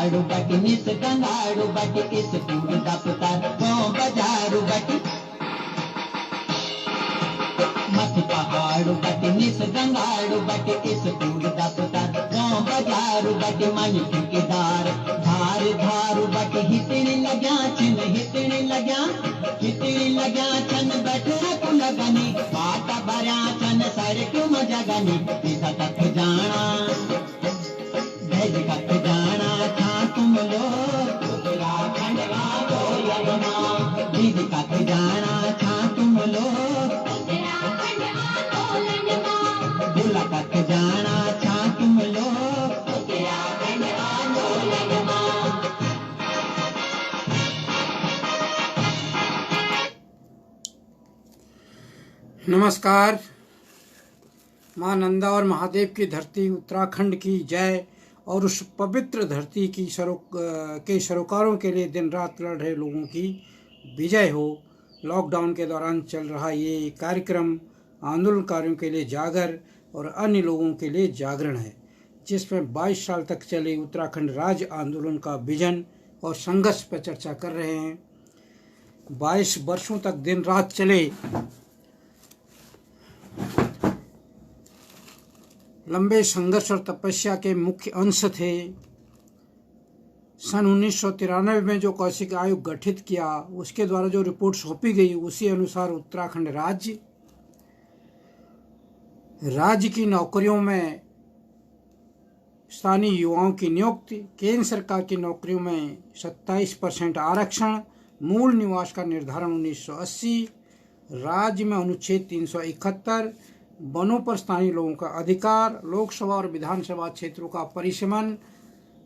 पहाड़ू बटी निस गंगाड़ू बटी इस पूर दफ्तर गाँव बाजारू बटी मत पहाड़ू बटी निस गंगाड़ू बटी इस पूर दफ्तर गाँव बाजारू बटी मन ठेकेदार धार धारू बटी हितने लग्या छिन हितने लग्या छन बैठा को लगनी बात भरिया छन सड़क मजगनी सीधा तक जाना भेज कत जाना था तुम लोग उत्तराखंड आंदोलन भेज कत जाना था तुम लोग उत्तराखंड आंदोलन बुला कत जाना था तुम लोग उत्तराखंड आंदोलन। नमस्कार। माँ नंदा और महादेव की धरती उत्तराखंड की जय और उस पवित्र धरती की के सरोकारों के लिए दिन रात लड़ रहे लोगों की विजय हो। लॉकडाउन के दौरान चल रहा ये कार्यक्रम आंदोलनकारियों के लिए जागर और अन्य लोगों के लिए जागरण है, जिसमें 22 साल तक चले उत्तराखंड राज्य आंदोलन का विजन और संघर्ष पर चर्चा कर रहे हैं। 22 वर्षों तक दिन रात चले लंबे संघर्ष और तपस्या के मुख्य अंश थे। सन 1993 में जो कौशिक आयोग गठित किया, उसके द्वारा जो रिपोर्ट सौंपी गई, उसी अनुसार उत्तराखंड राज्य की नौकरियों में स्थानीय युवाओं की नियुक्ति, केंद्र सरकार की नौकरियों में 27% आरक्षण, मूल निवास का निर्धारण 1980, राज्य में अनुच्छेद 371, वनों पर स्थानीय लोगों का अधिकार, लोकसभा और विधानसभा क्षेत्रों का परिसीमन,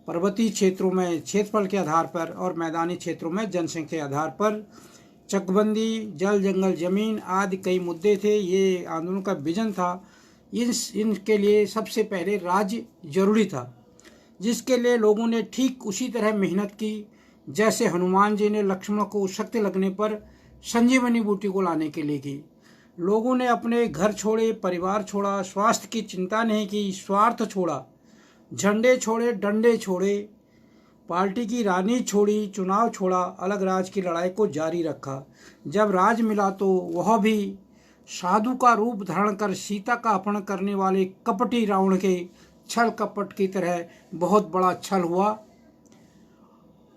पर्वतीय क्षेत्रों में क्षेत्रफल के आधार पर और मैदानी क्षेत्रों में जनसंख्या के आधार पर चकबंदी, जल जंगल जमीन आदि कई मुद्दे थे। ये आंदोलन का विजन था। इनके लिए सबसे पहले राज्य जरूरी था, जिसके लिए लोगों ने ठीक उसी तरह मेहनत की जैसे हनुमान जी ने लक्ष्मण को शक्ति लगने पर संजीवनी बूटी को लाने के लिए की। लोगों ने अपने घर छोड़े, परिवार छोड़ा, स्वास्थ्य की चिंता नहीं की, स्वार्थ छोड़ा, झंडे छोड़े, डंडे छोड़े, पार्टी की रानी छोड़ी, चुनाव छोड़ा, अलग राज की लड़ाई को जारी रखा। जब राज मिला तो वह भी साधु का रूप धारण कर सीता का अपहरण करने वाले कपटी रावण के छल कपट की तरह बहुत बड़ा छल हुआ।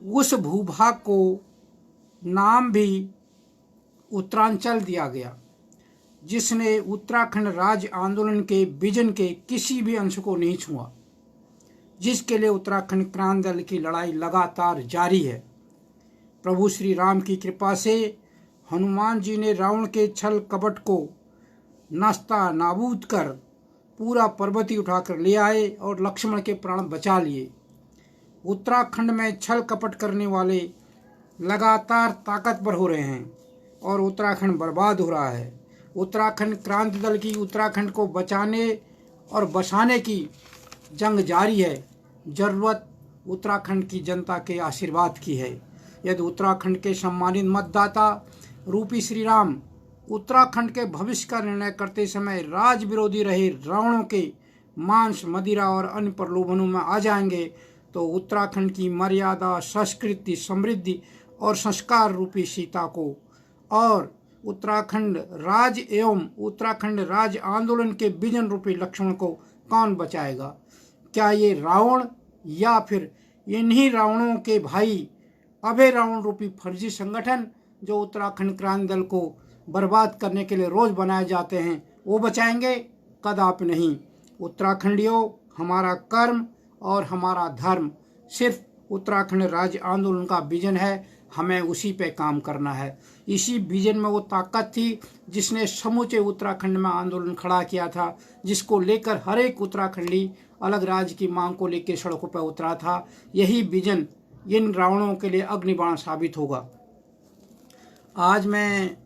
उस भूभाग को नाम भी उत्तरांचल दिया गया, जिसने उत्तराखंड राज्य आंदोलन के विजन के किसी भी अंश को नहीं छुआ, जिसके लिए उत्तराखंड क्रांति दल की लड़ाई लगातार जारी है। प्रभु श्री राम की कृपा से हनुमान जी ने रावण के छल कपट को नास्ता नाबूद कर पूरा पर्वती उठाकर ले आए और लक्ष्मण के प्राण बचा लिए। उत्तराखंड में छल कपट करने वाले लगातार ताकतवर हो रहे हैं और उत्तराखंड बर्बाद हो रहा है। उत्तराखंड क्रांति दल की उत्तराखंड को बचाने और बसाने की जंग जारी है। जरूरत उत्तराखंड की जनता के आशीर्वाद की है। यदि उत्तराखंड के सम्मानित मतदाता रूपी श्री राम उत्तराखंड के भविष्य का निर्णय करते समय राज विरोधी रहे रावणों के मांस, मदिरा और अन्य प्रलोभनों में आ जाएंगे, तो उत्तराखंड की मर्यादा, संस्कृति, समृद्धि और संस्कार रूपी सीता को और उत्तराखंड राज्य एवं उत्तराखंड राज्य आंदोलन के विजन रूपी लक्ष्मण को कौन बचाएगा? क्या ये रावण या फिर इन्हीं रावणों के भाई अभय रावण रूपी फर्जी संगठन जो उत्तराखंड क्रांति दल को बर्बाद करने के लिए रोज बनाए जाते हैं, वो बचाएंगे? कदापि नहीं। उत्तराखंडियों, हमारा कर्म और हमारा धर्म सिर्फ उत्तराखंड राज्य आंदोलन का विजन है। हमें उसी पे काम करना है। इसी विजन में वो ताकत थी जिसने समूचे उत्तराखंड में आंदोलन खड़ा किया था, जिसको लेकर हर एक उत्तराखंडी अलग राज्य की मांग को लेकर सड़कों पर उतरा था। यही विजन इन रावणों के लिए अग्निबाण साबित होगा। आज मैं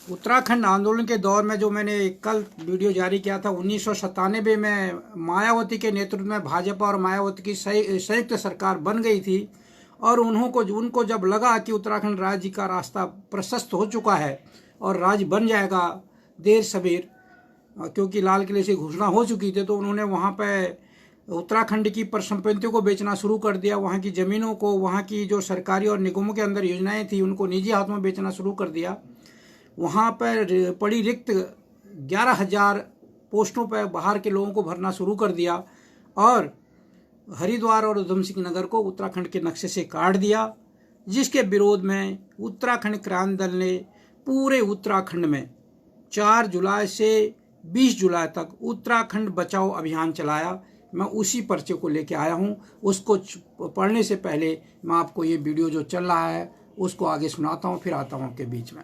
उत्तराखंड आंदोलन के दौर में जो मैंने कल वीडियो जारी किया था, 1997 में मायावती के नेतृत्व में भाजपा और मायावती की संयुक्त सरकार बन गई थी और उनको जब लगा कि उत्तराखंड राज्य का रास्ता प्रशस्त हो चुका है और राज्य बन जाएगा देर सबेर, क्योंकि लाल किले से घोषणा हो चुकी थी, तो उन्होंने वहाँ पे उत्तराखंड की परिसंपत्तियों को बेचना शुरू कर दिया, वहाँ की ज़मीनों को, वहाँ की जो सरकारी और निगमों के अंदर योजनाएं थी उनको निजी हाथों में बेचना शुरू कर दिया। वहाँ पर पड़ी रिक्त 11,000 पोस्टों पर बाहर के लोगों को भरना शुरू कर दिया और हरिद्वार और उधम सिंह नगर को उत्तराखंड के नक्शे से काट दिया, जिसके विरोध में उत्तराखंड क्रांति दल ने पूरे उत्तराखंड में 4 जुलाई से 20 जुलाई तक उत्तराखंड बचाओ अभियान चलाया। मैं उसी पर्चे को लेके आया हूँ। उसको पढ़ने से पहले मैं आपको ये वीडियो जो चल रहा है उसको आगे सुनाता हूँ, फिर आता हूँ आपके बीच में।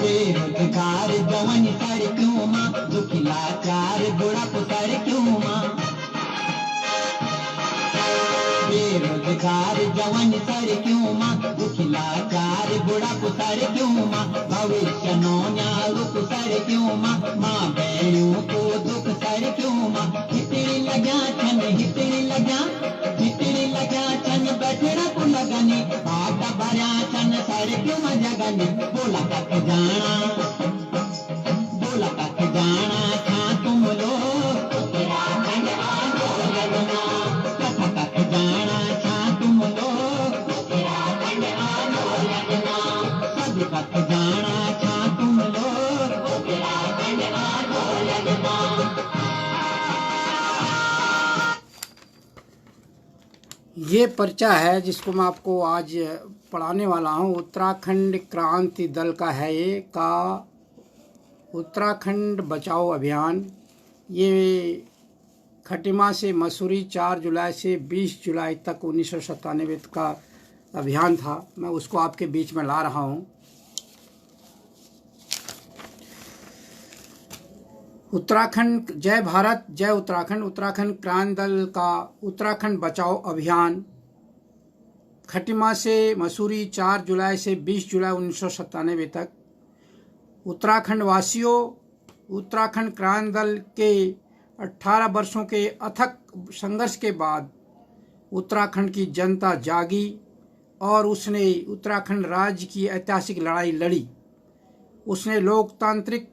बेरोजगार जवन सर क्यों माँ, दुखिला चार बुढ़ा पुतर क्यों माँ। बेरोजगार जवन सर क्यों माँ, दुखिला चार बुढ़ा पुतर क्यों माँ। भविष्य नो न्यालुक सर क्यों माँ, माँ बहनों को दुख सर क्यों माँ। हितड़ी लगा छन, हितड़ी लगा छन, बैठड़ा को लगनी, बाटा भरा छन सर क्यों जगनी। बोला कख जाना था तुम लोग उत्तराखंड आंदोलन में। कथा कख जाना था तुम लोग उत्तराखंड आंदोलन में। सब कख जाना था तुम लोग उत्तराखंड आंदोलन में। ये पर्चा है जिसको मैं आपको आज पढ़ाने वाला हूँ। उत्तराखंड क्रांति दल का है ये, का उत्तराखंड बचाओ अभियान। ये खटिमा से मसूरी 4 जुलाई से 20 जुलाई तक 1997 का अभियान था। मैं उसको आपके बीच में ला रहा हूँ। उत्तराखंड जय भारत जय उत्तराखंड। उत्तराखंड क्रांति दल का उत्तराखंड बचाओ अभियान खटिमा से मसूरी 4 जुलाई से 20 जुलाई 1997 तक। उत्तराखंड वासियों, उत्तराखंड क्रांति दल के 18 वर्षों के अथक संघर्ष के बाद उत्तराखंड की जनता जागी और उसने उत्तराखंड राज्य की ऐतिहासिक लड़ाई लड़ी। उसने लोकतांत्रिक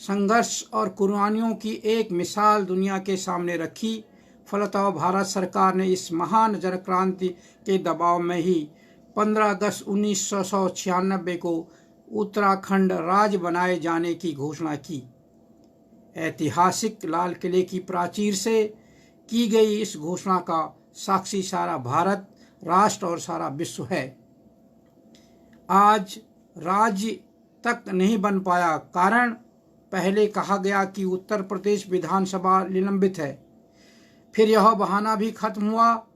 संघर्ष और कुर्बानियों की एक मिसाल दुनिया के सामने रखी। फलतः भारत सरकार ने इस महान जन क्रांति के दबाव में ही 15 अगस्त 1996 को उत्तराखंड राज्य बनाए जाने की घोषणा की। ऐतिहासिक लाल किले की प्राचीर से की गई इस घोषणा का साक्षी सारा भारत, राष्ट्र और सारा विश्व है। आज राज्य तक नहीं बन पाया, कारण पहले कहा गया कि उत्तर प्रदेश विधानसभा निलंबित है। फिर यह बहाना भी खत्म हुआ।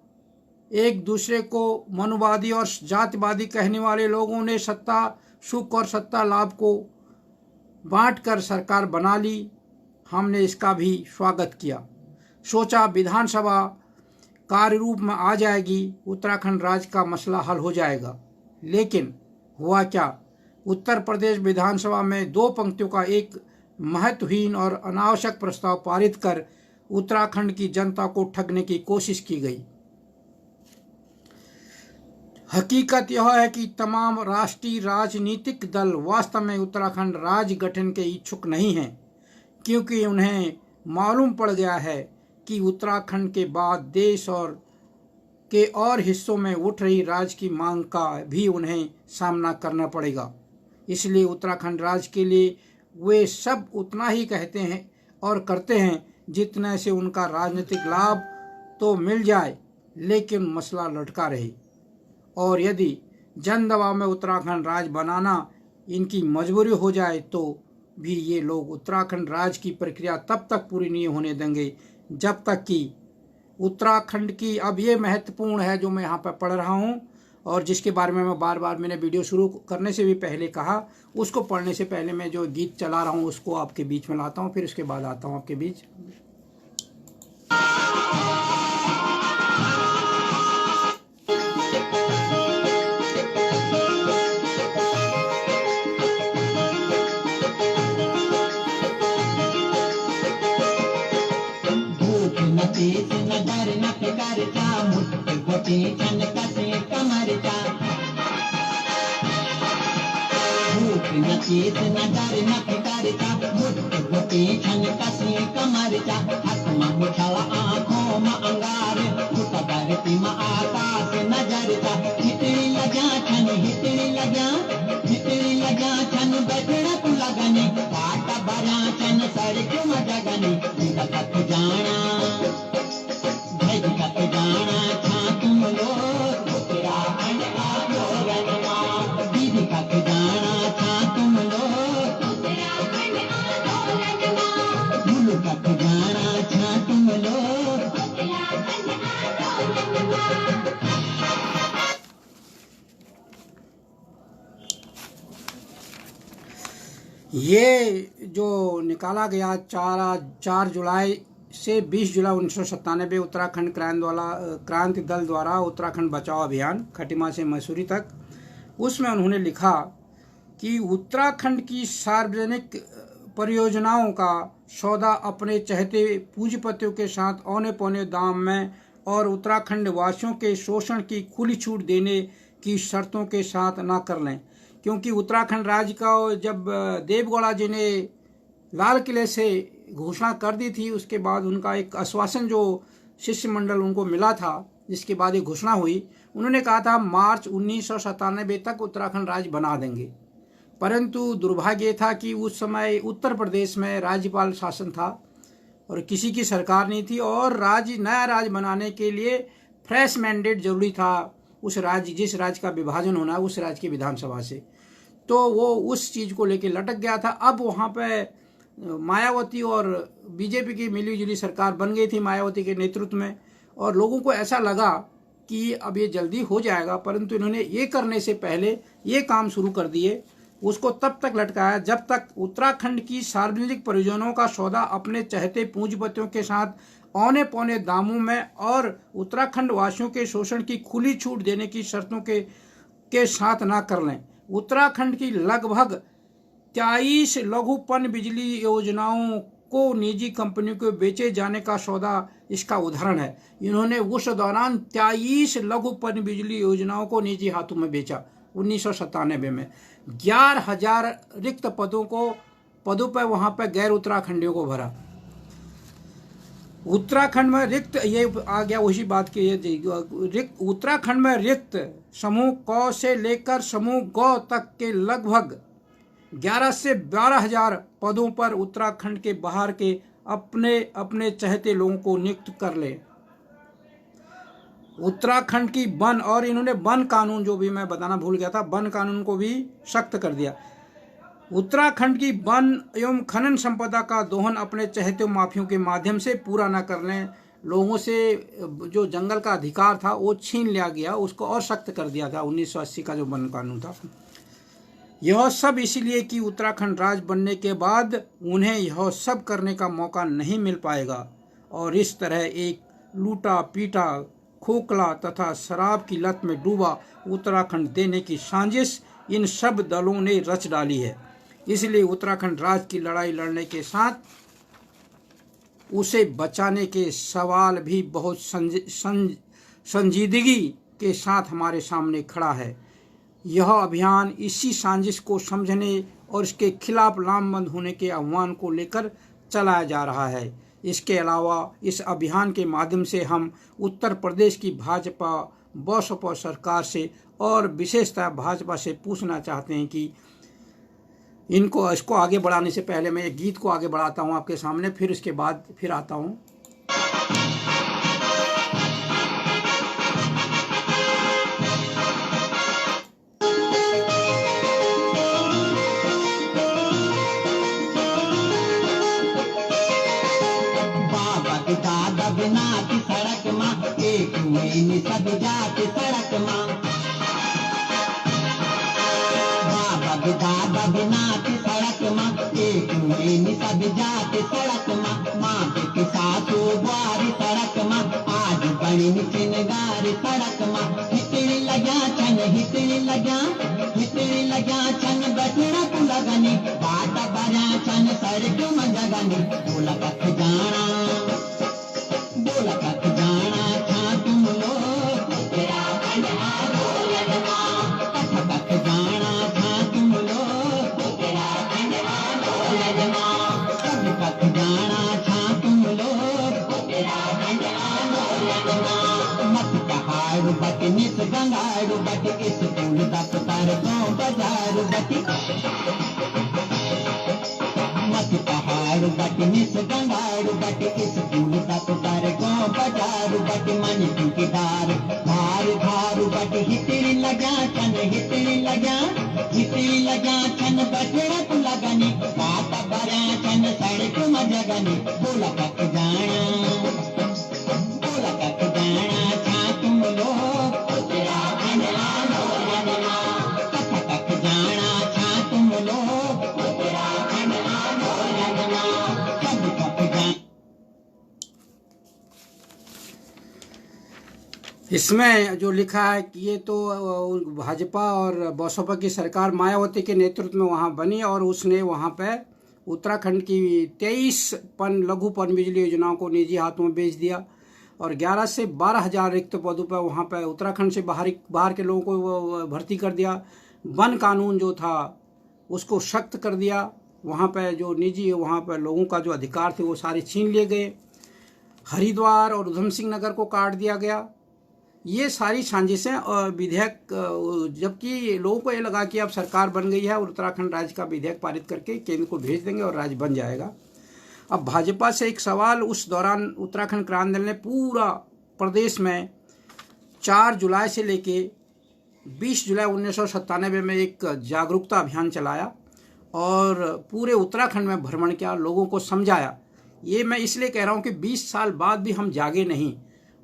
एक दूसरे को मनुवादी और जातिवादी कहने वाले लोगों ने सत्ता सुख और सत्ता लाभ को बांटकर सरकार बना ली। हमने इसका भी स्वागत किया। सोचा विधानसभा कार्य रूप में आ जाएगी, उत्तराखंड राज्य का मसला हल हो जाएगा। लेकिन हुआ क्या? उत्तर प्रदेश विधानसभा में 2 पंक्तियों का एक महत्वहीन और अनावश्यक प्रस्ताव पारित कर उत्तराखंड की जनता को ठगने की कोशिश की गई। हकीकत यह है कि तमाम राष्ट्रीय राजनीतिक दल वास्तव में उत्तराखंड राज्य गठन के इच्छुक नहीं हैं, क्योंकि उन्हें मालूम पड़ गया है कि उत्तराखंड के बाद देश और हिस्सों में उठ रही राज्य की मांग का भी उन्हें सामना करना पड़ेगा। इसलिए उत्तराखंड राज्य के लिए वे सब उतना ही कहते हैं और करते हैं जितने से उनका राजनीतिक लाभ तो मिल जाए, लेकिन मसला लटका रहे। और यदि जन दबाव में उत्तराखंड राज्य बनाना इनकी मजबूरी हो जाए तो भी ये लोग उत्तराखंड राज्य की प्रक्रिया तब तक पूरी नहीं होने देंगे जब तक कि उत्तराखंड की, अब ये महत्वपूर्ण है जो मैं यहाँ पर पढ़ रहा हूँ और जिसके बारे में मैं बार बार मैंने वीडियो शुरू करने से भी पहले कहा, उसको पढ़ने से पहले मैं जो गीत चला रहा हूँ उसको आपके बीच में लाता हूँ, फिर उसके बाद आता हूँ आपके बीच। भूख न तेज न घुटे छन कसे कमर चा भूख न चीत न डर न फिकर चा घुटे छन कसे कमर चा हक में मुठल आँखों में अंगार घुट धरती में आकाश नजर चा हितड़ी लगा छन बैठना तू लगने पाट भरा छन सड़क में जगने कत जाना कत जाना छा तुम लोग उत्तराखंड आंदोलन में दीदी कत जाना छा तुम लोग उत्तराखंड आंदोलन में भूल कत जाना छा तुम लोग उत्तराखंड आंदोलन में। ये जो निकाला गया 4 जुलाई से 20 जुलाई 1997 उत्तराखंड क्रांति दल द्वारा उत्तराखंड बचाओ अभियान खटीमा से मसूरी तक, उसमें उन्होंने लिखा कि उत्तराखंड की सार्वजनिक परियोजनाओं का सौदा अपने चहते पूंजीपतियों के साथ औने पौने दाम में और उत्तराखंड वासियों के शोषण की खुली छूट देने की शर्तों के साथ ना कर लें। क्योंकि उत्तराखंड राज्य का जब देवगौड़ा जी ने लाल किले से घोषणा कर दी थी, उसके बाद उनका एक आश्वासन जो शिष्टमंडल उनको मिला था, जिसके बाद ये घोषणा हुई, उन्होंने कहा था मार्च 1997 तक उत्तराखंड राज्य बना देंगे। परंतु दुर्भाग्य था कि उस समय उत्तर प्रदेश में राज्यपाल शासन था और किसी की सरकार नहीं थी और नया राज्य बनाने के लिए फ्रेश मैंडेट जरूरी था उस राज्य जिस राज्य का विभाजन होना है उस राज्य की विधानसभा से। तो वो उस चीज़ को लेकर लटक गया था। अब वहाँ पे मायावती और बीजेपी की मिलीजुली सरकार बन गई थी मायावती के नेतृत्व में और लोगों को ऐसा लगा कि अब ये जल्दी हो जाएगा, परंतु इन्होंने ये करने से पहले ये काम शुरू कर दिए। उसको तब तक लटकाया जब तक उत्तराखंड की सार्वजनिक परियोजनाओं का सौदा अपने चहते पूंजीपतियों के साथ औने पौने दामों में और उत्तराखंड वासियों के शोषण की खुली छूट देने की शर्तों के साथ ना कर लें। उत्तराखंड की लगभग 23 लघु पन बिजली योजनाओं को निजी कंपनियों को बेचे जाने का सौदा इसका उदाहरण है। इन्होंने उस दौरान 23 लघु पन बिजली योजनाओं को निजी हाथों में बेचा 1997 में। 11,000 रिक्त पदों पर वहां पर गैर उत्तराखंडियों को भरा। उत्तराखंड में रिक्त, ये आ गया उसी बात की, उत्तराखंड में रिक्त समूह क से लेकर समूह ग तक के लगभग 11 से 12,000 पदों पर उत्तराखंड के बाहर के अपने चहते लोगों को नियुक्त कर ले। उत्तराखंड की वन, और इन्होंने वन कानून, जो भी मैं बताना भूल गया था, वन कानून को भी सख्त कर दिया। उत्तराखंड की वन एवं खनन संपदा का दोहन अपने चहेते माफियों के माध्यम से पूरा न करने, लोगों से जो जंगल का अधिकार था वो छीन लिया गया, उसको और सख्त कर दिया था 1980 का जो वन कानून था। यह सब इसलिए कि उत्तराखंड राज्य बनने के बाद उन्हें यह सब करने का मौका नहीं मिल पाएगा और इस तरह एक लूटा पीटा, खोखला तथा शराब की लत में डूबा उत्तराखंड देने की साजिश इन सब दलों ने रच डाली है। इसलिए उत्तराखंड राज्य की लड़ाई लड़ने के साथ उसे बचाने के सवाल भी बहुत संजीदगी के साथ हमारे सामने खड़ा है। यह अभियान इसी साजिश को समझने और इसके खिलाफ लामबंद होने के आह्वान को लेकर चलाया जा रहा है। इसके अलावा इस अभियान के माध्यम से हम उत्तर प्रदेश की भाजपा बसपा सरकार से और विशेषतः भाजपा से पूछना चाहते हैं कि इसको आगे बढ़ाने से पहले मैं एक गीत को आगे बढ़ाता हूं आपके सामने, फिर इसके बाद फिर आता हूं। दादा बिना की सड़क माँ एक महीने सब जाते सड़क माँ, बाबा दादा बिना की सड़क माँ एक महीने सब जाते सड़क माँ, माँ के सासू बारी सड़क माँ आज बड़ी चिनगारी सड़क माँ, हितड़ी लगा छन बैठना तू लगनी बाट बजा छन सड़क में जगनी बोला कथ जाना था तुम लोग गंगाड़ू बटे स्कूल दा पुतार गांव बाजार बटे मत पहाड़ बटे निस गंगाड़ू बटे स्कूल दा पुतार गांव बाजार बटे मन ठेकेदार धार धार बटे हितरी लगा छन बटड़ा तू लगानी बात बरा छन सड़क मजगनी बोला कक जाना छा तुम लोग उत्तराखंड आंदोलनमा कथा कक जाना छा तुम लोग उत्तराखंड आंदोलनमा सब कक जाना। इसमें जो लिखा है कि ये तो भाजपा और बसपा की सरकार मायावती के नेतृत्व में वहाँ बनी और उसने वहाँ पे उत्तराखंड की 23 लघु पन बिजली योजनाओं को निजी हाथों में बेच दिया और 11 से 12,000 रिक्त पदों पर वहाँ पे उत्तराखंड से बाहर के लोगों को भर्ती कर दिया। वन कानून जो था उसको सख्त कर दिया। वहाँ पे जो निजी वहाँ पे लोगों का जो अधिकार थे वो सारे छीन लिए गए। हरिद्वार और उधम सिंह नगर को काट दिया गया। ये सारी साजिशें और विधेयक, जबकि लोगों को ये लगा कि अब सरकार बन गई है और उत्तराखंड राज्य का विधेयक पारित करके केंद्र को भेज देंगे और राज्य बन जाएगा। अब भाजपा से एक सवाल, उस दौरान उत्तराखंड क्रांति दल ने पूरा प्रदेश में 4 जुलाई से लेके 20 जुलाई 1997 में एक जागरूकता अभियान चलाया और पूरे उत्तराखंड में भ्रमण किया, लोगों को समझाया। ये मैं इसलिए कह रहा हूँ कि 20 साल बाद भी हम जागे नहीं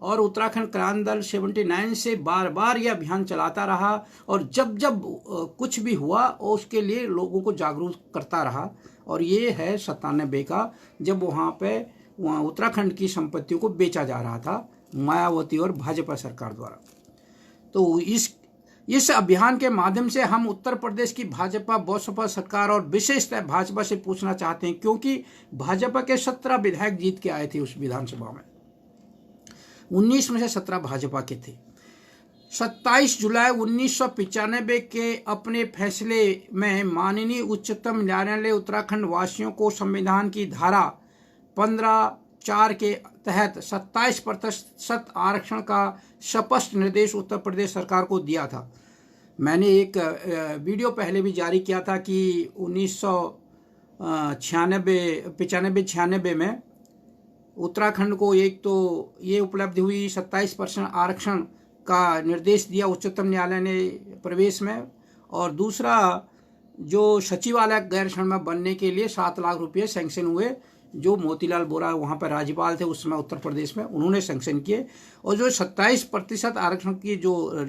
और उत्तराखंड क्रांति दल 79 से बार बार यह अभियान चलाता रहा और जब जब कुछ भी हुआ उसके लिए लोगों को जागरूक करता रहा। और ये है 97 का, जब वहाँ उत्तराखंड की संपत्तियों को बेचा जा रहा था मायावती और भाजपा सरकार द्वारा। तो इस अभियान के माध्यम से हम उत्तर प्रदेश की भाजपा बसपा सरकार और विशेषतः भाजपा से पूछना चाहते हैं, क्योंकि भाजपा के 17 विधायक जीत के आए थे उस विधानसभा में, 19 में से 17 भाजपा के थे। 27 जुलाई 1995 के अपने फैसले में माननीय उच्चतम न्यायालय ने उत्तराखंड वासियों को संविधान की धारा 15(4) के तहत 27% आरक्षण का स्पष्ट निर्देश उत्तर प्रदेश सरकार को दिया था। मैंने एक वीडियो पहले भी जारी किया था कि 1995 में उत्तराखंड को एक तो ये उपलब्धि हुई, 27% आरक्षण का निर्देश दिया उच्चतम न्यायालय ने प्रवेश में, और दूसरा जो सचिवालय गैरसैंण में बनने के लिए 7 लाख रुपये सैंक्शन हुए, जो मोतीलाल वोरा वहाँ पर राज्यपाल थे उस समय उत्तर प्रदेश में, उन्होंने सैंक्शन किए। और जो 27% आरक्षण की जो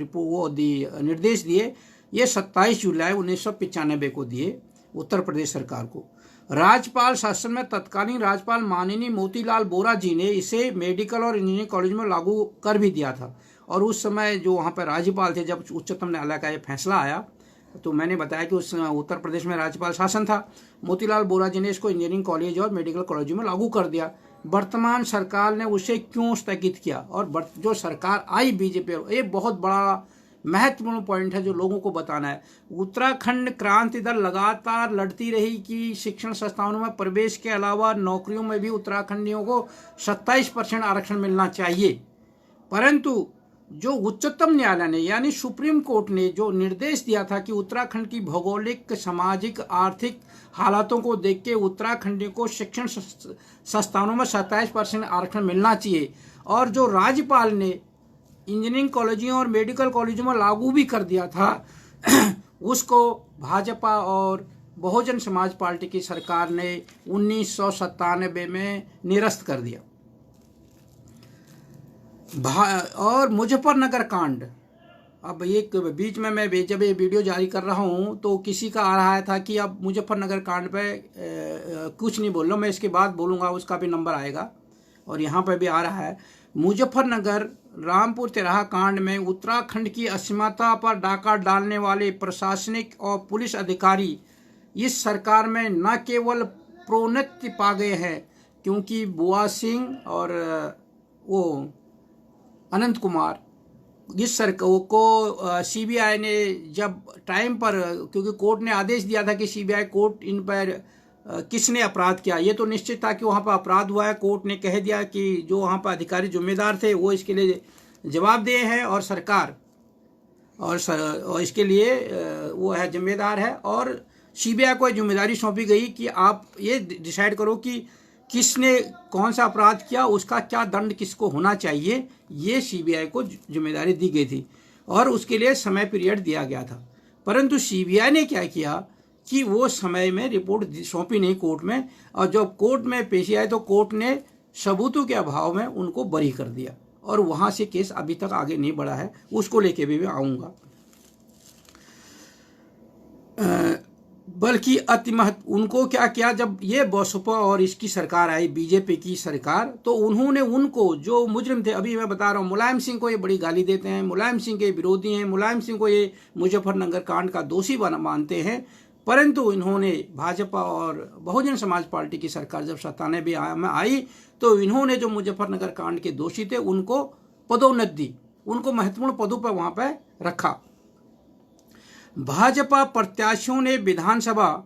निर्देश दिए, ये 27 जुलाई 1995 को दिए उत्तर प्रदेश सरकार को। राज्यपाल शासन में तत्कालीन राज्यपाल माननीय मोतीलाल वोरा जी ने इसे मेडिकल और इंजीनियरिंग कॉलेज में लागू कर भी दिया था। और उस समय जो वहाँ पर राज्यपाल थे, जब उच्चतम न्यायालय का ये फैसला आया, तो मैंने बताया कि उस उत्तर प्रदेश में राज्यपाल शासन था। मोतीलाल वोरा जी ने इसको इंजीनियरिंग कॉलेज और मेडिकल कॉलेज में लागू कर दिया। वर्तमान सरकार ने उसे क्यों स्थगित किया? और जो सरकार आई बीजेपी, ये बहुत बड़ा महत्वपूर्ण पॉइंट है जो लोगों को बताना है। उत्तराखंड क्रांति दल लगातार लड़ती रही कि शिक्षण संस्थानों में प्रवेश के अलावा नौकरियों में भी उत्तराखंडियों को 27% आरक्षण मिलना चाहिए, परंतु जो उच्चतम न्यायालय ने यानी सुप्रीम कोर्ट ने जो निर्देश दिया था कि उत्तराखंड की भौगोलिक, सामाजिक, आर्थिक हालातों को देख के उत्तराखंडियों को शिक्षण संस्थानों में 27% आरक्षण मिलना चाहिए, और जो राज्यपाल ने इंजीनियरिंग कॉलेजों और मेडिकल कॉलेजों में लागू भी कर दिया था, उसको भाजपा और बहुजन समाज पार्टी की सरकार ने 1997 में निरस्त कर दिया। और मुजफ्फरनगर कांड, अब एक बीच में मैं जब ये वीडियो जारी कर रहा हूँ तो किसी का आ रहा था कि अब मुजफ्फरनगर कांड पे कुछ नहीं बोल रहा, मैं इसके बाद बोलूँगा, उसका भी नंबर आएगा, और यहाँ पे भी आ रहा है। मुजफ्फरनगर रामपुर तिराहा कांड में उत्तराखंड की अस्मिता पर डाका डालने वाले प्रशासनिक और पुलिस अधिकारी इस सरकार में न केवल प्रोन्नति पा गए हैं, क्योंकि बुआ सिंह और वो अनंत कुमार, इस सरकार को सीबीआई ने जब टाइम पर, क्योंकि कोर्ट ने आदेश दिया था कि सीबीआई कोर्ट इन पर किसने अपराध किया, ये तो निश्चित था कि वहाँ पर अपराध हुआ है। कोर्ट ने कह दिया कि जो वहाँ पर अधिकारी जिम्मेदार थे वो इसके लिए जवाबदेह है, और सरकार और इसके लिए वो है जिम्मेदार है। और सीबीआई को जिम्मेदारी सौंपी गई कि आप ये डिसाइड करो कि किसने कौन सा अपराध किया, उसका क्या दंड किसको होना चाहिए, ये सीबीआई को जिम्मेदारी दी गई थी और उसके लिए समय पीरियड दिया गया था। परंतु सीबीआई ने क्या किया कि वो समय में रिपोर्ट सौंपी नहीं कोर्ट में, और जब कोर्ट में पेशी आई तो कोर्ट ने सबूतों के अभाव में उनको बरी कर दिया और वहाँ से केस अभी तक आगे नहीं बढ़ा है। उसको लेके भी मैं आऊँगा। बल्कि अति महत्व उनको क्या किया, जब ये बसपा और इसकी सरकार आई, बीजेपी की सरकार, तो उन्होंने उनको जो मुजरिम थे, अभी मैं बता रहा हूँ, मुलायम सिंह को ये बड़ी गाली देते हैं, मुलायम सिंह के विरोधी हैं, मुलायम सिंह को ये मुजफ्फरनगर कांड का दोषी मानते हैं। परंतु इन्होंने भाजपा और बहुजन समाज पार्टी की सरकार जब 97 में आई तो इन्होंने जो मुजफ्फरनगर कांड के दोषी थे उनको पदोन्नति दी, उनको महत्वपूर्ण पदों पर वहां पर रखा। भाजपा प्रत्याशियों ने विधानसभा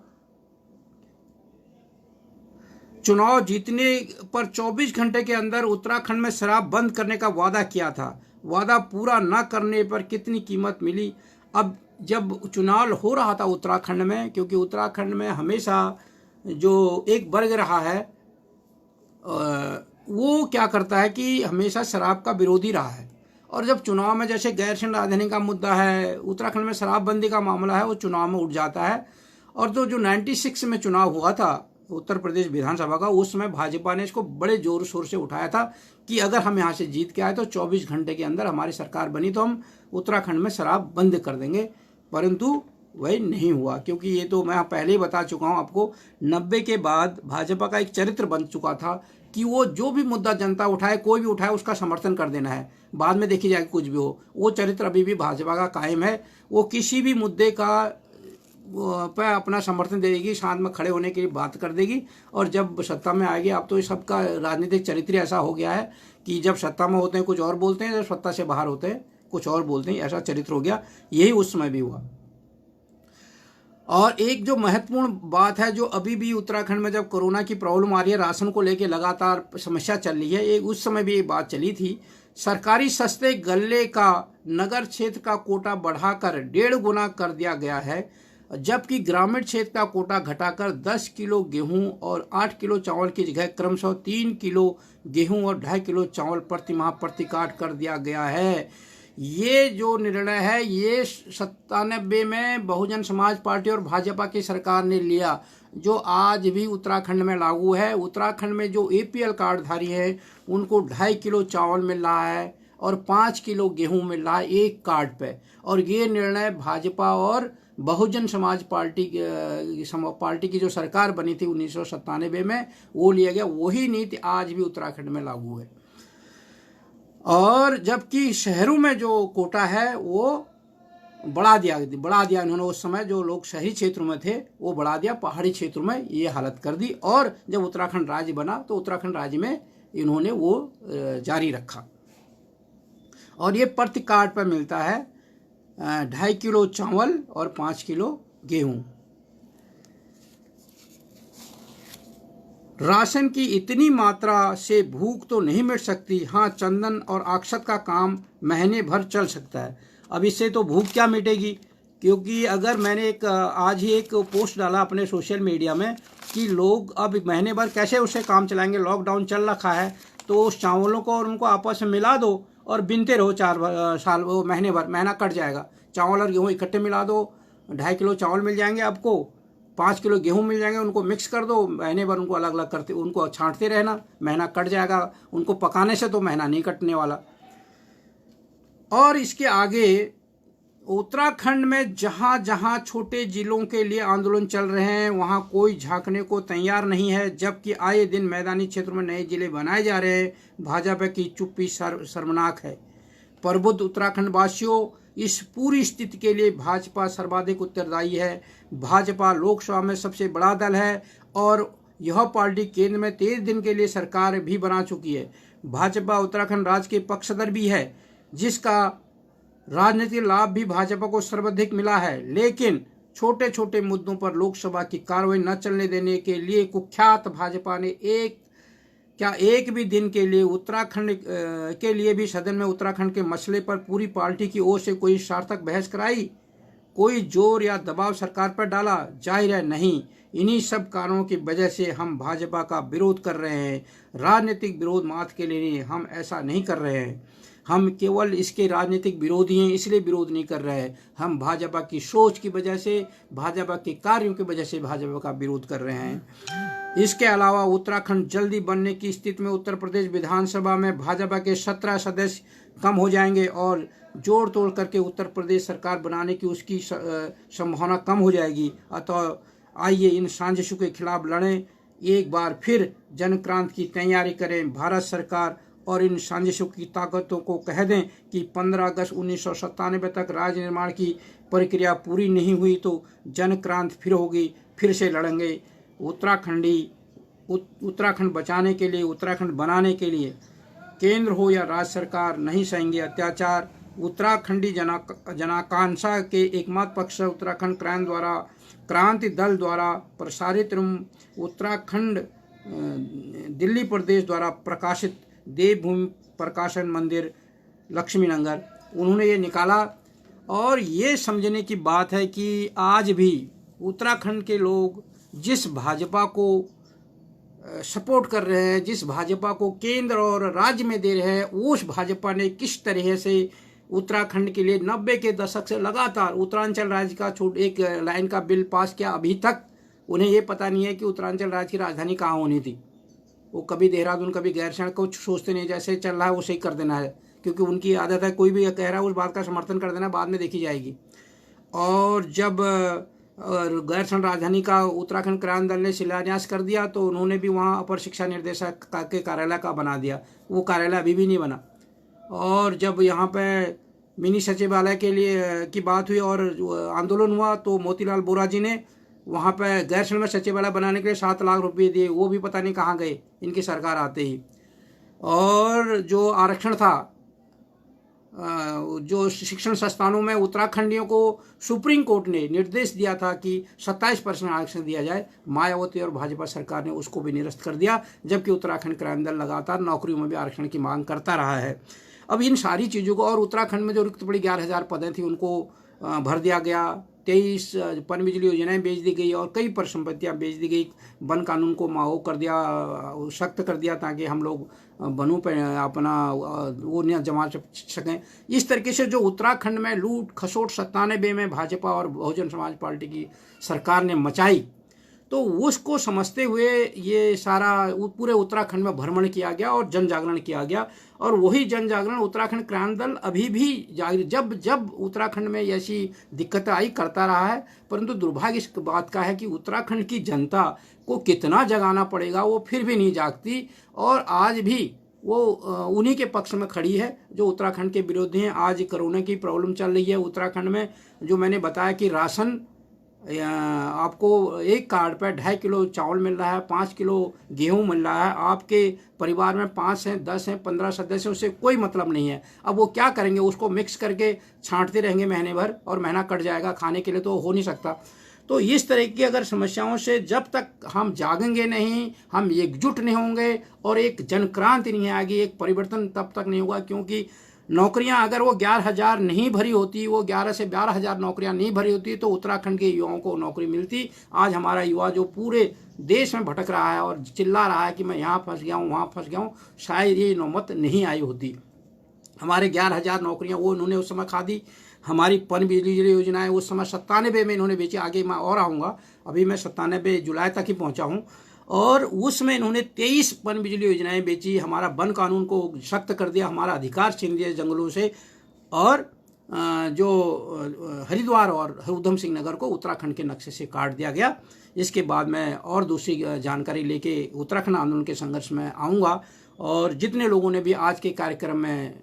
चुनाव जीतने पर 24 घंटे के अंदर उत्तराखंड में शराब बंद करने का वादा किया था। वादा पूरा न करने पर कितनी कीमत मिली। अब जब चुनाव हो रहा था उत्तराखंड में, क्योंकि उत्तराखंड में हमेशा जो एक वर्ग रहा है वो क्या करता है कि हमेशा शराब का विरोधी रहा है, और जब चुनाव में जैसे गैर संवैधानिक का मुद्दा है, उत्तराखंड में शराबबंदी का मामला है, वो चुनाव में उठ जाता है। और तो जो 96 में चुनाव हुआ था उत्तर प्रदेश विधानसभा का, उस समय भाजपा ने इसको बड़े जोर शोर से उठाया था कि अगर हम यहाँ से जीत के आए तो 24 घंटे के अंदर हमारी सरकार बनी तो हम उत्तराखंड में शराब बंद कर देंगे। परंतु वही नहीं हुआ, क्योंकि ये तो मैं पहले ही बता चुका हूँ आपको, 90 के बाद भाजपा का एक चरित्र बन चुका था कि वो जो भी मुद्दा जनता उठाए, कोई भी उठाए, उसका समर्थन कर देना है, बाद में देखी जाएगी कुछ भी हो। वो चरित्र अभी भी भाजपा का कायम है। वो किसी भी मुद्दे का पर अपना समर्थन दे देगी, साथ में खड़े होने की बात कर देगी, और जब सत्ता में आएगी, अब तो ये सबका राजनीतिक चरित्र ऐसा हो गया है कि जब सत्ता में होते हैं कुछ और बोलते हैं, जब सत्ता से बाहर होते हैं कुछ और बोलते हैं, ऐसा चरित्र हो गया। यही उस समय भी हुआ। और एक जो महत्वपूर्ण बात है, जो अभी भी उत्तराखंड में जब कोरोना की प्रॉब्लम आ रही है, राशन को लेकर लगातार समस्या चल रही है, एक उस समय भी एक बात चली थी, सरकारी सस्ते गल्ले का नगर क्षेत्र का कोटा बढ़ाकर 1.5 गुना कर दिया गया है, जबकि ग्रामीण क्षेत्र का कोटा घटाकर 10 किलो गेहूं और 8 किलो चावल की जगह क्रमशः 3 किलो गेहूं और 2.5 किलो चावल प्रति माह प्रति कार्ड कर दिया गया है। ये जो निर्णय है ये 97 में बहुजन समाज पार्टी और भाजपा की सरकार ने लिया, जो आज भी उत्तराखंड में लागू है। उत्तराखंड में जो APL कार्डधारी हैं उनको 2.5 किलो चावल मिल रहा है और 5 किलो गेहूं मिल रहा है एक कार्ड पे। और ये निर्णय भाजपा और बहुजन समाज पार्टी की जो सरकार बनी थी 1997 में, वो लिया गया। वही नीति आज भी उत्तराखंड में लागू है। और जबकि शहरों में जो कोटा है वो बढ़ा दिया इन्होंने। उस समय जो लोग शहरी क्षेत्रों में थे वो बढ़ा दिया, पहाड़ी क्षेत्रों में ये हालत कर दी। और जब उत्तराखंड राज्य बना तो उत्तराखंड राज्य में इन्होंने वो जारी रखा। और ये प्रति कार्ड पर मिलता है 2.5 किलो चावल और 5 किलो गेहूं। राशन की इतनी मात्रा से भूख तो नहीं मिट सकती। हाँ, चंदन और अक्षत का काम महीने भर चल सकता है। अब इससे तो भूख क्या मिटेगी, क्योंकि अगर मैंने आज ही एक पोस्ट डाला अपने सोशल मीडिया में कि लोग अब महीने भर कैसे उससे काम चलाएंगे, लॉकडाउन चल रखा है, तो उस चावलों को और उनको आपस में मिला दो और बिनते रहो 4 साल, वो महीने भर महीना कट जाएगा। चावल और गेहूँ इकट्ठे मिला दो, 2.5 किलो चावल मिल जाएंगे आपको, 5 किलो गेहूं मिल जाएंगे, उनको मिक्स कर दो, महीने भर उनको अलग अलग करते, उनको छांटते रहना, महीना कट जाएगा। उनको पकाने से तो महीना नहीं कटने वाला। और इसके आगे उत्तराखंड में जहां जहां छोटे जिलों के लिए आंदोलन चल रहे हैं वहां कोई झांकने को तैयार नहीं है, जबकि आए दिन मैदानी क्षेत्रों में नए जिले बनाए जा रहे हैं। भाजपा की चुप्पी शर्मनाक है। प्रबुद्ध उत्तराखंड वासियों, इस पूरी स्थिति के लिए भाजपा सर्वाधिक उत्तरदायी है। भाजपा लोकसभा में सबसे बड़ा दल है और यह पार्टी केंद्र में 23 दिन के लिए सरकार भी बना चुकी है। भाजपा उत्तराखंड राज्य के पक्षधर भी है, जिसका राजनीतिक लाभ भी भाजपा को सर्वाधिक मिला है। लेकिन छोटे छोटे मुद्दों पर लोकसभा की कार्रवाई न चलने देने के लिए कुख्यात भाजपा ने एक क्या एक भी दिन के लिए उत्तराखंड के लिए भी सदन में उत्तराखंड के मसले पर पूरी पार्टी की ओर से कोई सार्थक बहस कराई? कोई जोर या दबाव सरकार पर डाला? जाहिर है नहीं। इन्हीं सब कारणों की वजह से हम भाजपा का विरोध कर रहे हैं। राजनीतिक विरोध मात्र के लिए नहीं, हम ऐसा नहीं कर रहे हैं। हम केवल इसके राजनीतिक विरोधी हैं, इसलिए विरोध नहीं कर रहे हैं। हम भाजपा की सोच की वजह से, भाजपा के कार्यों की वजह से भाजपा का विरोध कर रहे हैं। इसके अलावा उत्तराखंड जल्दी बनने की स्थिति में उत्तर प्रदेश विधानसभा में भाजपा के 17 सदस्य कम हो जाएंगे और जोड़ तोड़ करके उत्तर प्रदेश सरकार बनाने की उसकी संभावना कम हो जाएगी। अतः आइए इन साजिशों के खिलाफ लड़ें, एक बार फिर जन क्रांति की तैयारी करें। भारत सरकार और इन साजिशों की ताकतों को कह दें कि 15 अगस्त 1997 तक राज्य निर्माण की प्रक्रिया पूरी नहीं हुई तो जन क्रांति फिर होगी, फिर से लड़ेंगे। उत्तराखंड बचाने के लिए, उत्तराखंड बनाने के लिए केंद्र हो या राज्य सरकार नहीं सहेंगे अत्याचार। उत्तराखंडी जनाकांक्षा के एकमात्र पक्ष उत्तराखंड क्रांति दल द्वारा प्रसारित उत्तराखंड दिल्ली प्रदेश द्वारा प्रकाशित देवभूमि प्रकाशन मंदिर लक्ष्मीनगर, उन्होंने ये निकाला। और ये समझने की बात है कि आज भी उत्तराखंड के लोग जिस भाजपा को सपोर्ट कर रहे हैं, जिस भाजपा को केंद्र और राज्य में दे रहे हैं, उस भाजपा ने किस तरह से उत्तराखंड के लिए 90 के दशक से लगातार उत्तरांचल राज्य का एक लाइन का बिल पास किया। अभी तक उन्हें ये पता नहीं है कि उत्तरांचल राज्य की राजधानी कहाँ होनी थी। वो कभी देहरादून, कभी गैरसैंण, कुछ सोचते नहीं, जैसे चल रहा है उसे ही कर देना है, क्योंकि उनकी आदत है कोई भी कह रहा है उस बात का समर्थन कर देना, बाद में देखी जाएगी। और जब गैरसैंण राजधानी का उत्तराखंड क्रांति दल ने शिलान्यास कर दिया तो उन्होंने भी वहाँ अपर शिक्षा निर्देशक के कार्यालय का बना दिया। वो कार्यालय अभी भी नहीं बना। और जब यहाँ पे मिनी सचिवालय के लिए की बात हुई और आंदोलन हुआ तो मोतीलाल बोरा जी ने वहाँ पे गैरसैंण में सचिवालय बनाने के लिए 7 लाख रुपए दिए, वो भी पता नहीं कहाँ गए इनकी सरकार आते ही। और जो आरक्षण था, जो शिक्षण संस्थानों में उत्तराखंडियों को सुप्रीम कोर्ट ने निर्देश दिया था कि 27% आरक्षण दिया जाए, मायावती और भाजपा सरकार ने उसको भी निरस्त कर दिया, जबकि उत्तराखंड क्रांति दल लगातार नौकरियों में भी आरक्षण की मांग करता रहा है। अब इन सारी चीज़ों को, और उत्तराखंड में जो रिक्त पड़ी 11,000 पदें थी उनको भर दिया गया, 23 पन बिजली योजनाएं बेच दी गई और कई परिसंपत्तियां बेच दी गई। वन कानून को माओ कर दिया, सख्त कर दिया ताकि हम लोग वनों पर अपना वो न जमा सकें। इस तरीके से जो उत्तराखंड में लूट खसोट 97 में भाजपा और बहुजन समाज पार्टी की सरकार ने मचाई, तो उसको समझते हुए ये सारा पूरे उत्तराखंड में भ्रमण किया गया और जन जागरण किया गया। और वही जन जागरण उत्तराखंड क्रांति दल अभी भी जब उत्तराखंड में ऐसी दिक्कतें आई करता रहा है। परंतु दुर्भाग्य इस बात का है कि उत्तराखंड की जनता को कितना जगाना पड़ेगा, वो फिर भी नहीं जागती और आज भी वो उन्हीं के पक्ष में खड़ी है जो उत्तराखंड के विरोधी हैं। आज कोरोना की प्रॉब्लम चल रही है उत्तराखंड में, जो मैंने बताया कि राशन आपको एक कार्ड पर 2.5 किलो चावल मिल रहा है, 5 किलो गेहूं मिल रहा है। आपके परिवार में 5 हैं, 10 हैं, 15 सदस्य, उससे कोई मतलब नहीं है। अब वो क्या करेंगे, उसको मिक्स करके छांटते रहेंगे महीने भर और महीना कट जाएगा, खाने के लिए तो हो नहीं सकता। तो इस तरह की अगर समस्याओं से जब तक हम जागेंगे नहीं, हम एकजुट नहीं होंगे और एक जन क्रांति नहीं आएगी, एक परिवर्तन तब तक नहीं होगा। क्योंकि नौकरियां अगर वो 11,000 नहीं भरी होती, वो 11 से 12,000 नौकरियां नहीं भरी होती तो उत्तराखंड के युवाओं को नौकरी मिलती। आज हमारा युवा जो पूरे देश में भटक रहा है और चिल्ला रहा है कि मैं यहाँ फंस गया हूँ, वहाँ फंस गया हूँ, शायद ये नौबत नहीं आई होती। हमारे 11,000 नौकरियाँ वो उन्होंने उस समय खा दी। हमारी पन बिजली योजनाएं उस समय 97 में इन्होंने बेची। आगे मैं और आऊँगा, अभी मैं 97 जुलाई तक ही पहुँचा हूँ। और उसमें इन्होंने 23 पन बिजली योजनाएं बेची। हमारा वन कानून को सख्त कर दिया, हमारा अधिकार छीन दिया जंगलों से। और जो हरिद्वार और उधम सिंह नगर को उत्तराखंड के नक्शे से काट दिया गया। इसके बाद मैं और दूसरी जानकारी लेके उत्तराखंड आंदोलन के संघर्ष में आऊँगा। और जितने लोगों ने भी आज के कार्यक्रम में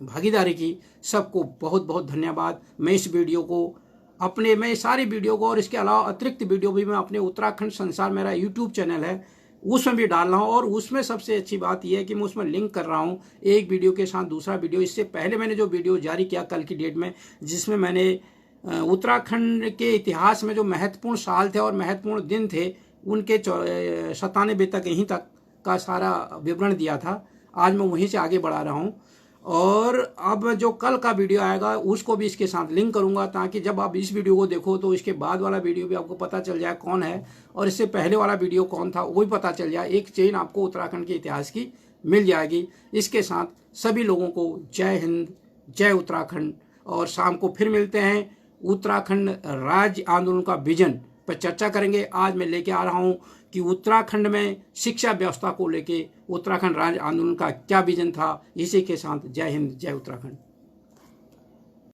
भागीदारी की, सबको बहुत बहुत धन्यवाद। मैं इस वीडियो को मैं सारी वीडियो को और इसके अलावा अतिरिक्त वीडियो भी मैं अपने उत्तराखंड संसार, मेरा यूट्यूब चैनल है, उसमें भी डाल रहा हूँ। और उसमें सबसे अच्छी बात यह है कि मैं उसमें लिंक कर रहा हूँ एक वीडियो के साथ दूसरा वीडियो। इससे पहले मैंने जो वीडियो जारी किया कल की डेट में, जिसमें मैंने उत्तराखंड के इतिहास में जो महत्वपूर्ण साल थे और महत्वपूर्ण दिन थे उनके 97 तक यहीं तक का सारा विवरण दिया था। आज मैं वहीं से आगे बढ़ा रहा हूँ। और अब जो कल का वीडियो आएगा उसको भी इसके साथ लिंक करूंगा, ताकि जब आप इस वीडियो को देखो तो इसके बाद वाला वीडियो भी आपको पता चल जाए कौन है, और इससे पहले वाला वीडियो कौन था वो भी पता चल जाए। एक चेन आपको उत्तराखंड के इतिहास की मिल जाएगी। इसके साथ सभी लोगों को जय हिंद, जय उत्तराखंड। और शाम को फिर मिलते हैं, उत्तराखंड राज्य आंदोलन का विजन पर चर्चा करेंगे। आज मैं लेके आ रहा हूं कि उत्तराखंड में शिक्षा व्यवस्था को लेके उत्तराखंड राज्य आंदोलन का क्या विजन था। इसी के साथ जय हिंद, जय उत्तराखंड।